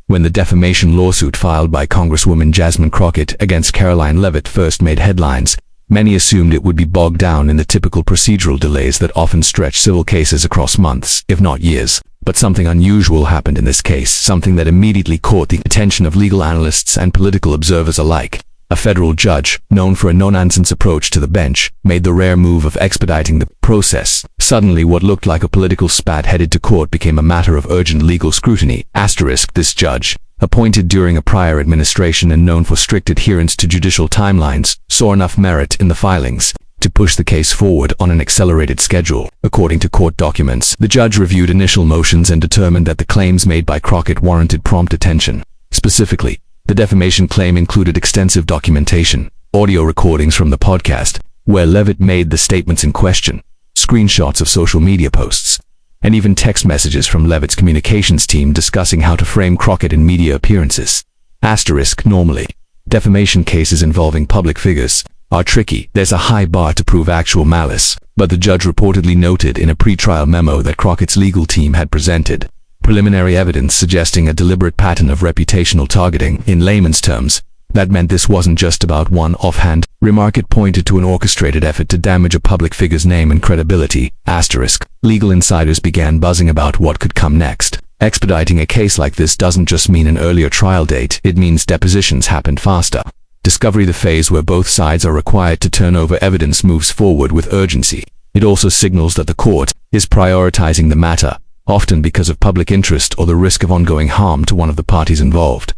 When the defamation lawsuit filed by Congresswoman Jasmine Crockett against Karoline Leavitt first made headlines, many assumed it would be bogged down in the typical procedural delays that often stretch civil cases across months, if not years. But something unusual happened in this case, something that immediately caught the attention of legal analysts and political observers alike. A federal judge, known for a no-nonsense approach to the bench, made the rare move of expediting the process. Suddenly, what looked like a political spat headed to court became a matter of urgent legal scrutiny. This judge, appointed during a prior administration and known for strict adherence to judicial timelines, saw enough merit in the filings to push the case forward on an accelerated schedule. According to court documents, the judge reviewed initial motions and determined that the claims made by Crockett warranted prompt attention. Specifically, the defamation claim included extensive documentation, audio recordings from the podcast, where Leavitt made the statements in question, screenshots of social media posts, and even text messages from Leavitt's communications team discussing how to frame Crockett in media appearances. Normally, defamation cases involving public figures are tricky. There's a high bar to prove actual malice, but the judge reportedly noted in a pre-trial memo that Crockett's legal team had presented preliminary evidence suggesting a deliberate pattern of reputational targeting. In layman's terms, that meant this wasn't just about one offhand remark. It pointed to an orchestrated effort to damage a public figure's name and credibility. Legal insiders began buzzing about what could come next. Expediting a case like this doesn't just mean an earlier trial date, it means depositions happened faster. Discovery, the phase where both sides are required to turn over evidence, moves forward with urgency. It also signals that the court is prioritizing the matter, often because of public interest or the risk of ongoing harm to one of the parties involved.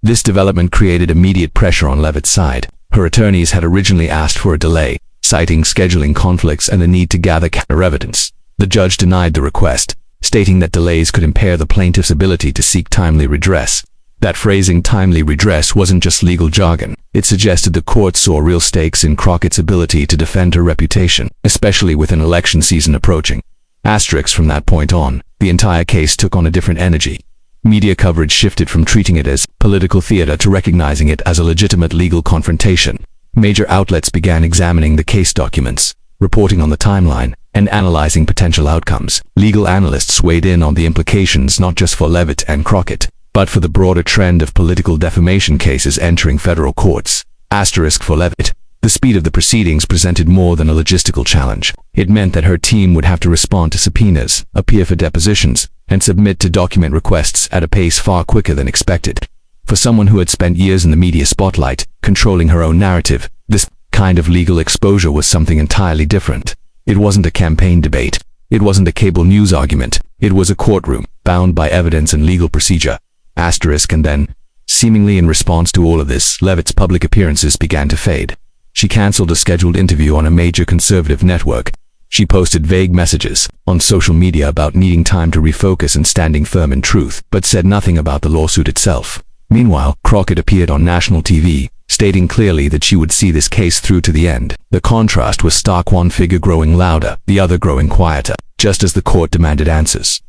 This development created immediate pressure on Leavitt's side. Her attorneys had originally asked for a delay, citing scheduling conflicts and the need to gather counter evidence. The judge denied the request, stating that delays could impair the plaintiff's ability to seek timely redress. That phrasing, timely redress, wasn't just legal jargon. It suggested the court saw real stakes in Crockett's ability to defend her reputation, especially with an election season approaching. From that point on, the entire case took on a different energy. Media coverage shifted from treating it as political theater to recognizing it as a legitimate legal confrontation. Major outlets began examining the case documents, reporting on the timeline, and analyzing potential outcomes. Legal analysts weighed in on the implications not just for Leavitt and Crockett, but for the broader trend of political defamation cases entering federal courts. For Leavitt, the speed of the proceedings presented more than a logistical challenge. It meant that her team would have to respond to subpoenas, appear for depositions, and submit to document requests at a pace far quicker than expected. For someone who had spent years in the media spotlight, controlling her own narrative, this kind of legal exposure was something entirely different. It wasn't a campaign debate. It wasn't a cable news argument. It was a courtroom, bound by evidence and legal procedure. And then, seemingly in response to all of this, Leavitt's public appearances began to fade. She canceled a scheduled interview on a major conservative network. She posted vague messages on social media about needing time to refocus and standing firm in truth, but said nothing about the lawsuit itself. Meanwhile, Crockett appeared on national TV, stating clearly that she would see this case through to the end. The contrast was stark, one figure growing louder, the other growing quieter, just as the court demanded answers.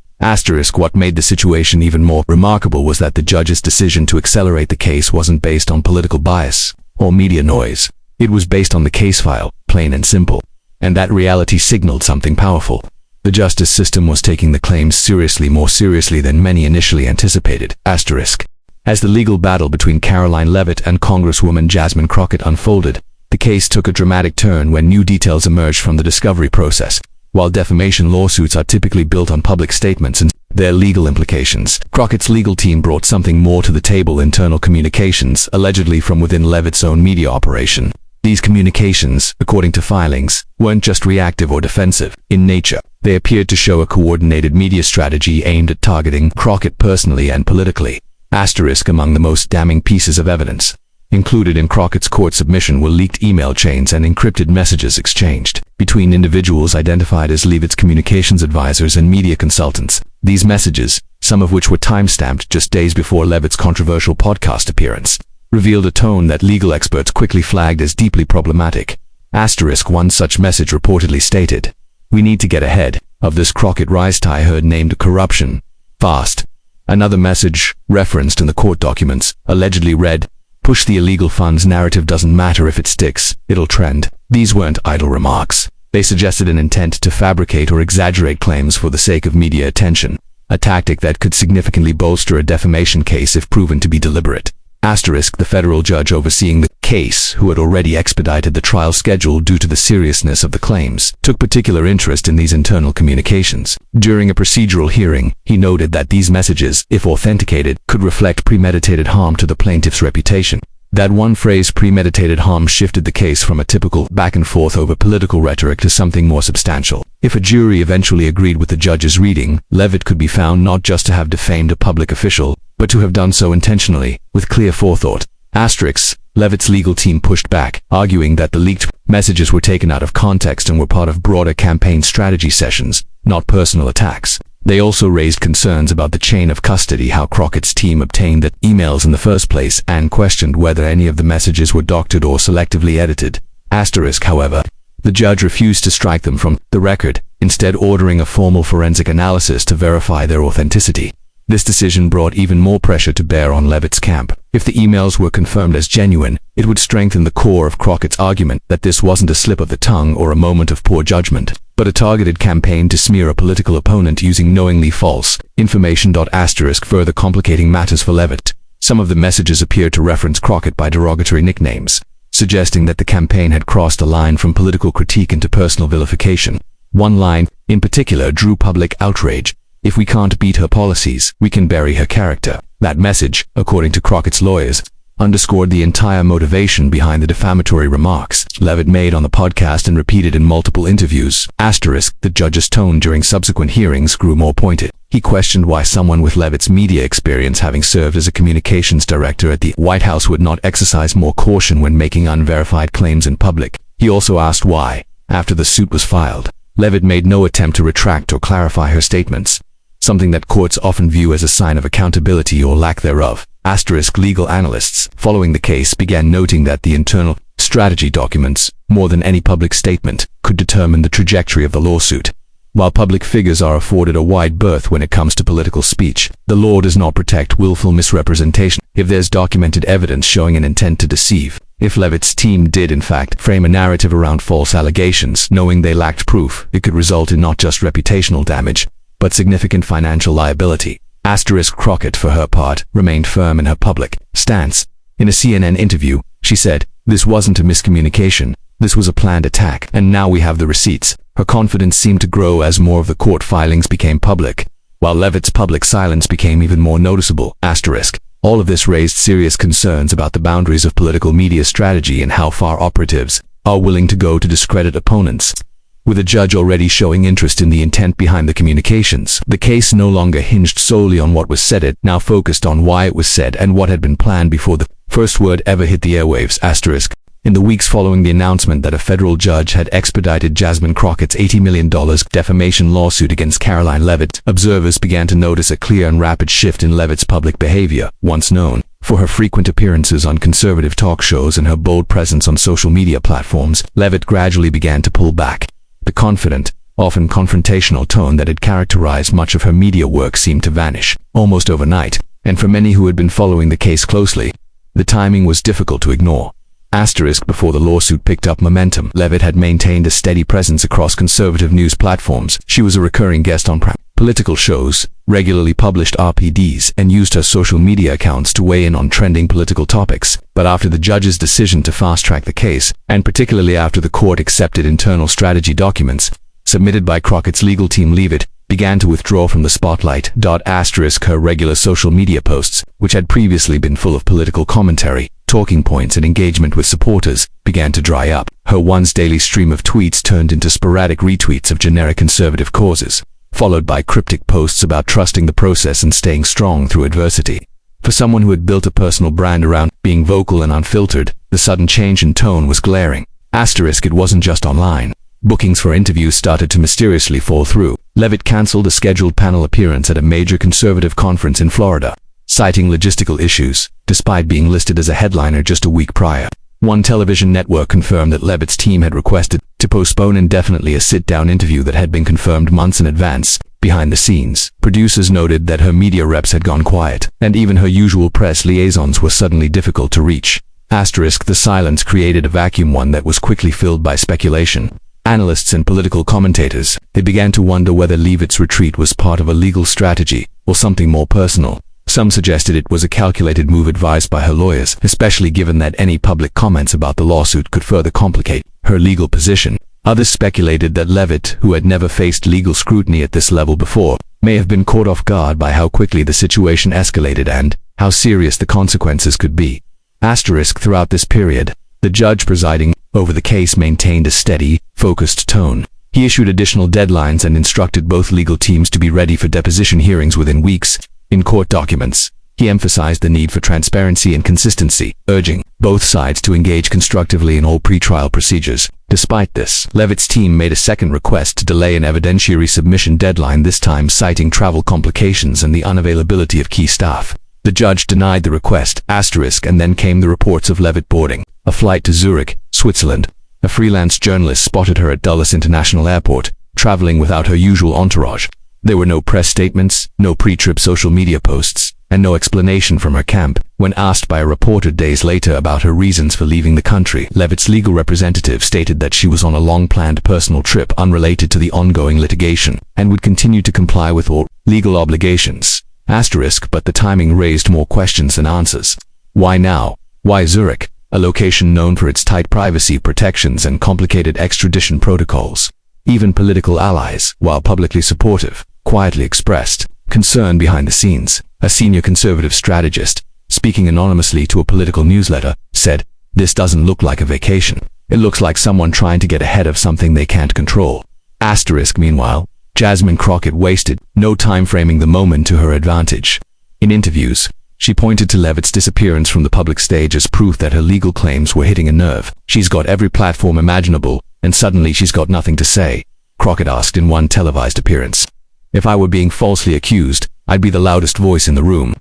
What made the situation even more remarkable was that the judge's decision to accelerate the case wasn't based on political bias or media noise. It was based on the case file, plain and simple. And that reality signaled something powerful. The justice system was taking the claims seriously, more seriously than many initially anticipated. As the legal battle between Karoline Leavitt and Congresswoman Jasmine Crockett unfolded, the case took a dramatic turn when new details emerged from the discovery process. While defamation lawsuits are typically built on public statements and their legal implications, Crockett's legal team brought something more to the table: internal communications, allegedly from within Leavitt's own media operation. These communications, according to filings, weren't just reactive or defensive in nature. They appeared to show a coordinated media strategy aimed at targeting Crockett personally and politically. Among the most damning pieces of evidence included in Crockett's court submission were leaked email chains and encrypted messages exchanged between individuals identified as Leavitt's communications advisors and media consultants. These messages, some of which were time-stamped just days before Leavitt's controversial podcast appearance, revealed a tone that legal experts quickly flagged as deeply problematic. One such message reportedly stated, "We need to get ahead of this Crockett rise tide herd named corruption fast." Another message, referenced in the court documents, allegedly read, "Push the illegal funds narrative, doesn't matter if it sticks, it'll trend." These weren't idle remarks. They suggested an intent to fabricate or exaggerate claims for the sake of media attention. a tactic that could significantly bolster a defamation case if proven to be deliberate. Asterisk, the federal judge overseeing the case, who had already expedited the trial schedule due to the seriousness of the claims, took particular interest in these internal communications. During a procedural hearing, he noted that these messages, if authenticated, could reflect premeditated harm to the plaintiff's reputation. That one phrase, premeditated harm, shifted the case from a typical back and forth over political rhetoric to something more substantial. If a jury eventually agreed with the judge's reading, Leavitt could be found not just to have defamed a public official, but to have done so intentionally, with clear forethought. Asterisk, Leavitt's legal team pushed back, arguing that the leaked messages were taken out of context and were part of broader campaign strategy sessions, not personal attacks. They also raised concerns about the chain of custody, how Crockett's team obtained the emails in the first place, and questioned whether any of the messages were doctored or selectively edited. Asterisk, however, the judge refused to strike them from the record, instead ordering a formal forensic analysis to verify their authenticity. This decision brought even more pressure to bear on Leavitt's camp. If the emails were confirmed as genuine, it would strengthen the core of Crockett's argument that this wasn't a slip of the tongue or a moment of poor judgment, but a targeted campaign to smear a political opponent using knowingly false information. Asterisk, further complicating matters for Leavitt. Some of the messages appeared to reference Crockett by derogatory nicknames, suggesting that the campaign had crossed a line from political critique into personal vilification. One line, in particular, drew public outrage. "If we can't beat her policies, we can bury her character." That message, according to Crockett's lawyers, underscored the entire motivation behind the defamatory remarks Leavitt made on the podcast and repeated in multiple interviews. Asterisk, the judge's tone during subsequent hearings grew more pointed. He questioned why someone with Leavitt's media experience, having served as a communications director at the White House, would not exercise more caution when making unverified claims in public. He also asked why, after the suit was filed, Leavitt made no attempt to retract or clarify her statements, something that courts often view as a sign of accountability or lack thereof. Asterisk, legal analysts following the case began noting that the internal strategy documents, more than any public statement, could determine the trajectory of the lawsuit. While public figures are afforded a wide berth when it comes to political speech, the law does not protect willful misrepresentation. If there's documented evidence showing an intent to deceive, if Leavitt's team did in fact frame a narrative around false allegations, knowing they lacked proof, it could result in not just reputational damage, but significant financial liability. Asterisk, Crockett, for her part, remained firm in her public stance. In a CNN interview, she said, "This wasn't a miscommunication, this was a planned attack, and now we have the receipts." Her confidence seemed to grow as more of the court filings became public, while Leavitt's public silence became even more noticeable. Asterisk, all of this raised serious concerns about the boundaries of political media strategy and how far operatives are willing to go to discredit opponents. With a judge already showing interest in the intent behind the communications, the case no longer hinged solely on what was said, it now focused on why it was said and what had been planned before the first word ever hit the airwaves. Asterisk, in the weeks following the announcement that a federal judge had expedited Jasmine Crockett's $80 million defamation lawsuit against Karoline Leavitt, observers began to notice a clear and rapid shift in Leavitt's public behavior. Once known for her frequent appearances on conservative talk shows and her bold presence on social media platforms, Leavitt gradually began to pull back. The confident, often confrontational tone that had characterized much of her media work seemed to vanish, almost overnight, and for many who had been following the case closely, the timing was difficult to ignore. Asterisk, before the lawsuit picked up momentum, Leavitt had maintained a steady presence across conservative news platforms. She was a recurring guest on political shows, regularly published RPDs, and used her social media accounts to weigh in on trending political topics. But after the judge's decision to fast-track the case, and particularly after the court accepted internal strategy documents submitted by Crockett's legal team, Leavitt began to withdraw from the spotlight. Asterisk, her regular social media posts, which had previously been full of political commentary, talking points, and engagement with supporters, began to dry up. Her once daily stream of tweets turned into sporadic retweets of generic conservative causes, followed by cryptic posts about trusting the process and staying strong through adversity. For someone who had built a personal brand around being vocal and unfiltered, the sudden change in tone was glaring. Asterisk, it wasn't just online. Bookings for interviews started to mysteriously fall through. Leavitt canceled a scheduled panel appearance at a major conservative conference in Florida, citing logistical issues, despite being listed as a headliner just a week prior. One television network confirmed that Leavitt's team had requested to postpone indefinitely a sit-down interview that had been confirmed months in advance. Behind the scenes, producers noted that her media reps had gone quiet, and even her usual press liaisons were suddenly difficult to reach. Asterisk, the silence created a vacuum, one that was quickly filled by speculation. Analysts and political commentators, they began to wonder whether Leavitt's retreat was part of a legal strategy or something more personal. Some suggested it was a calculated move advised by her lawyers, especially given that any public comments about the lawsuit could further complicate her legal position. Others speculated that Leavitt, who had never faced legal scrutiny at this level before, may have been caught off guard by how quickly the situation escalated and how serious the consequences could be. Throughout this period, the judge presiding over the case maintained a steady, focused tone. He issued additional deadlines and instructed both legal teams to be ready for deposition hearings within weeks. In court documents, he emphasized the need for transparency and consistency, urging both sides to engage constructively in all pretrial procedures. Despite this, Leavitt's team made a second request to delay an evidentiary submission deadline, this time citing travel complications and the unavailability of key staff. The judge denied the request, and then came the reports of Leavitt boarding a flight to Zurich, Switzerland. A freelance journalist spotted her at Dulles International Airport, traveling without her usual entourage. There were no press statements, no pre-trip social media posts, and no explanation from her camp. When asked by a reporter days later about her reasons for leaving the country, Leavitt's legal representative stated that she was on a long-planned personal trip unrelated to the ongoing litigation, and would continue to comply with all legal obligations. But the timing raised more questions than answers. Why now? Why Zurich, a location known for its tight privacy protections and complicated extradition protocols? Even political allies, while publicly supportive, quietly expressed concern behind the scenes. A senior conservative strategist, speaking anonymously to a political newsletter, said, "This doesn't look like a vacation. It looks like someone trying to get ahead of something they can't control." Meanwhile, Jasmine Crockett wasted no time framing the moment to her advantage. In interviews, she pointed to Leavitt's disappearance from the public stage as proof that her legal claims were hitting a nerve. "She's got every platform imaginable, and suddenly she's got nothing to say," Crockett asked in one televised appearance. "If I were being falsely accused, I'd be the loudest voice in the room."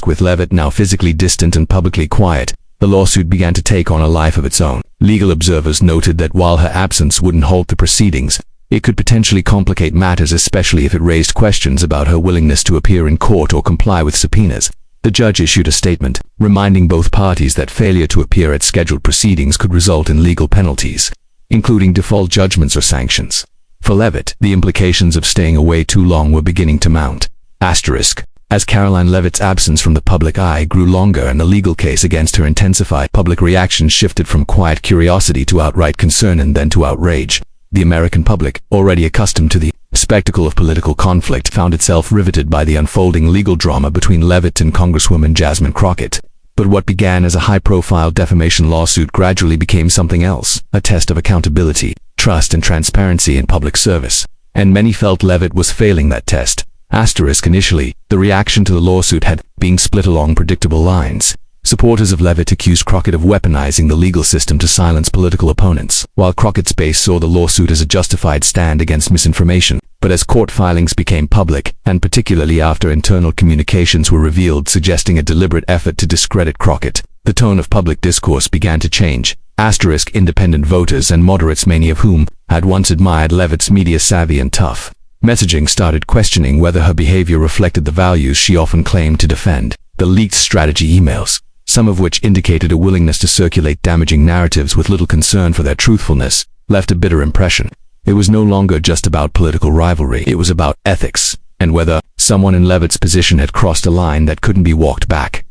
With Leavitt now physically distant and publicly quiet, the lawsuit began to take on a life of its own. Legal observers noted that while her absence wouldn't halt the proceedings, it could potentially complicate matters, especially if it raised questions about her willingness to appear in court or comply with subpoenas. The judge issued a statement, reminding both parties that failure to appear at scheduled proceedings could result in legal penalties, including default judgments or sanctions. For Leavitt, the implications of staying away too long were beginning to mount. As Karoline Leavitt's absence from the public eye grew longer and the legal case against her intensified, public reactions shifted from quiet curiosity to outright concern and then to outrage. The American public, already accustomed to the spectacle of political conflict, found itself riveted by the unfolding legal drama between Leavitt and Congresswoman Jasmine Crockett. But what began as a high-profile defamation lawsuit gradually became something else, a test of accountability, trust and transparency in public service. And many felt Leavitt was failing that test. Initially, the reaction to the lawsuit had been split along predictable lines. Supporters of Leavitt accused Crockett of weaponizing the legal system to silence political opponents, while Crockett's base saw the lawsuit as a justified stand against misinformation. But as court filings became public, and particularly after internal communications were revealed suggesting a deliberate effort to discredit Crockett, the tone of public discourse began to change. Independent voters and moderates, many of whom had once admired Leavitt's media savvy and tough messaging, started questioning whether her behavior reflected the values she often claimed to defend. The leaked strategy emails, some of which indicated a willingness to circulate damaging narratives with little concern for their truthfulness, left a bitter impression. It was no longer just about political rivalry, it was about ethics, and whether someone in Leavitt's position had crossed a line that couldn't be walked back.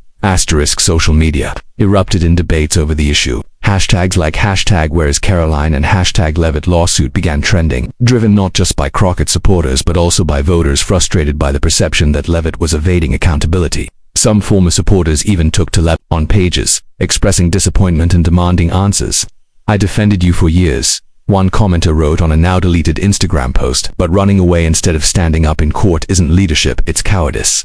Social media erupted in debates over the issue. Hashtags like #WhereIsCaroline and #Leavitt lawsuit began trending, driven not just by Crockett supporters but also by voters frustrated by the perception that Leavitt was evading accountability. Some former supporters even took to Leavitt on pages, expressing disappointment and demanding answers. "I defended you for years," one commenter wrote on a now-deleted Instagram post, "but running away instead of standing up in court isn't leadership, it's cowardice."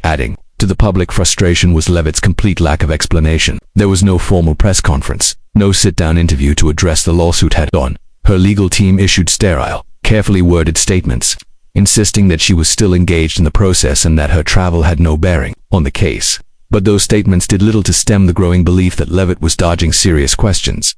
Adding to the public frustration was Leavitt's complete lack of explanation. There was no formal press conference, no sit-down interview to address the lawsuit head-on. Her legal team issued sterile, carefully worded statements, insisting that she was still engaged in the process and that her travel had no bearing on the case. But those statements did little to stem the growing belief that Leavitt was dodging serious questions.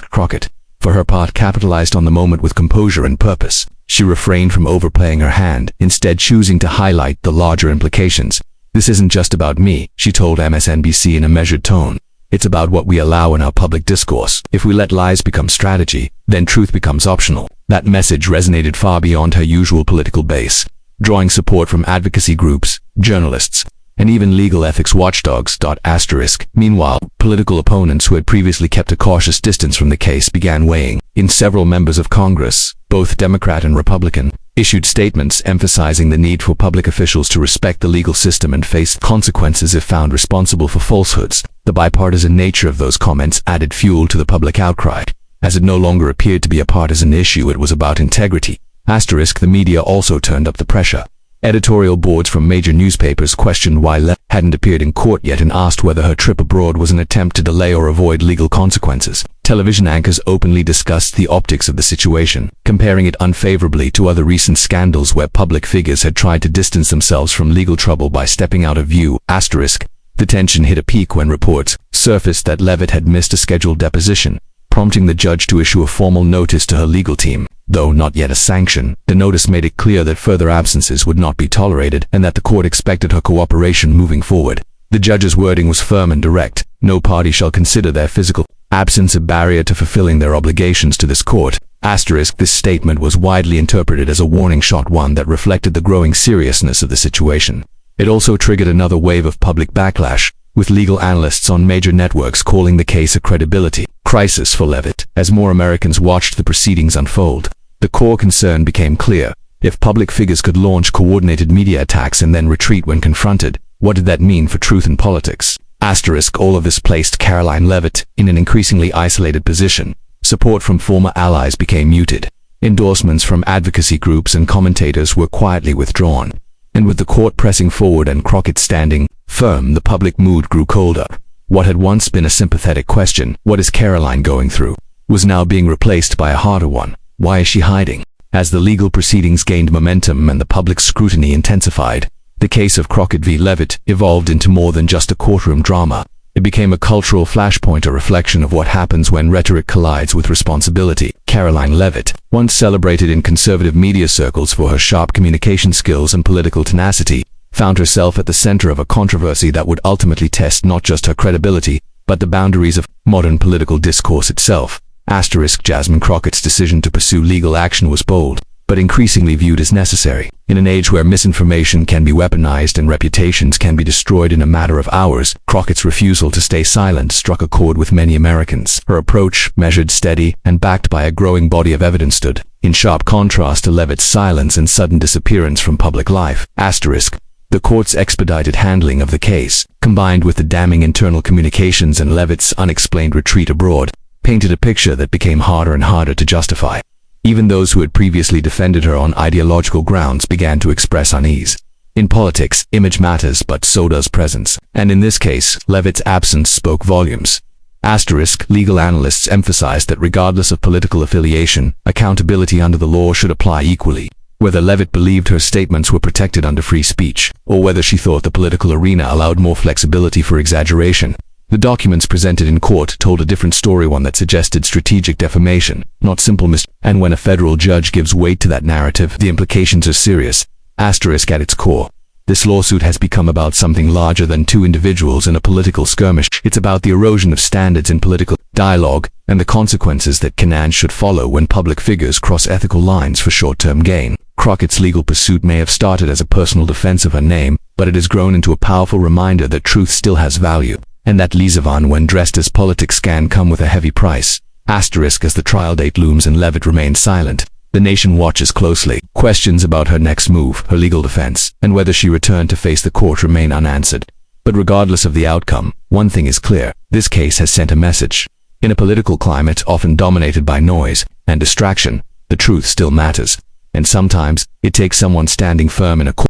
Crockett, for her part, capitalized on the moment with composure and purpose. She refrained from overplaying her hand, instead choosing to highlight the larger implications. "This isn't just about me," she told MSNBC in a measured tone. It's about what we allow in our public discourse. If we let lies become strategy, then truth becomes optional. That message resonated far beyond her usual political base, drawing support from advocacy groups, journalists, and even legal ethics watchdogs. Meanwhile, political opponents who had previously kept a cautious distance from the case began weighing in. Several members of Congress, both Democrat and Republican, issued statements emphasizing the need for public officials to respect the legal system and face consequences if found responsible for falsehoods. The bipartisan nature of those comments added fuel to the public outcry. As it no longer appeared to be a partisan issue, it was about integrity. The media also turned up the pressure. Editorial boards from major newspapers questioned why Leavitt hadn't appeared in court yet and asked whether her trip abroad was an attempt to delay or avoid legal consequences. Television anchors openly discussed the optics of the situation, comparing it unfavorably to other recent scandals where public figures had tried to distance themselves from legal trouble by stepping out of view. The tension hit a peak when reports surfaced that Leavitt had missed a scheduled deposition, prompting the judge to issue a formal notice to her legal team. Though not yet a sanction, the notice made it clear that further absences would not be tolerated and that the court expected her cooperation moving forward. The judge's wording was firm and direct. No party shall consider their physical absence a barrier to fulfilling their obligations to this court. This statement was widely interpreted as a warning shot, one that reflected the growing seriousness of the situation. It also triggered another wave of public backlash, with legal analysts on major networks calling the case a credibility crisis for Leavitt. As more Americans watched the proceedings unfold, the core concern became clear. If public figures could launch coordinated media attacks and then retreat when confronted, what did that mean for truth in politics? All of this placed Karoline Leavitt in an increasingly isolated position. Support from former allies became muted. Endorsements from advocacy groups and commentators were quietly withdrawn. And with the court pressing forward and Crockett standing firm, the public mood grew colder. What had once been a sympathetic question, "What is Karoline going through?" was now being replaced by a harder one. Why is she hiding? As the legal proceedings gained momentum and the public scrutiny intensified, the case of Crockett v. Leavitt evolved into more than just a courtroom drama. It became a cultural flashpoint, a reflection of what happens when rhetoric collides with responsibility. Karoline Leavitt, once celebrated in conservative media circles for her sharp communication skills and political tenacity, found herself at the center of a controversy that would ultimately test not just her credibility, but the boundaries of modern political discourse itself. Jasmine Crockett's decision to pursue legal action was bold, but increasingly viewed as necessary. In an age where misinformation can be weaponized and reputations can be destroyed in a matter of hours, Crockett's refusal to stay silent struck a chord with many Americans. Her approach, measured, steady, and backed by a growing body of evidence, stood in sharp contrast to Leavitt's silence and sudden disappearance from public life. The court's expedited handling of the case, combined with the damning internal communications and Leavitt's unexplained retreat abroad, painted a picture that became harder and harder to justify. Even those who had previously defended her on ideological grounds began to express unease. In politics, image matters, but so does presence. And in this case, Leavitt's absence spoke volumes. Legal analysts emphasized that regardless of political affiliation, accountability under the law should apply equally. Whether Leavitt believed her statements were protected under free speech, or whether she thought the political arena allowed more flexibility for exaggeration, the documents presented in court told a different story, one that suggested strategic defamation, not simple And when a federal judge gives weight to that narrative, the implications are serious. At its core, this lawsuit has become about something larger than two individuals in a political skirmish. It's about the erosion of standards in political dialogue and the consequences that can and should follow when public figures cross ethical lines for short-term gain. Crockett's legal pursuit may have started as a personal defense of her name, but it has grown into a powerful reminder that truth still has value, and that lies, when dressed as politics, can come with a heavy price. As the trial date looms and Leavitt remains silent, the nation watches closely. Questions about her next move, her legal defense, and whether she returned to face the court remain unanswered. But regardless of the outcome, one thing is clear: this case has sent a message. In a political climate often dominated by noise and distraction, the truth still matters. And sometimes, it takes someone standing firm in a court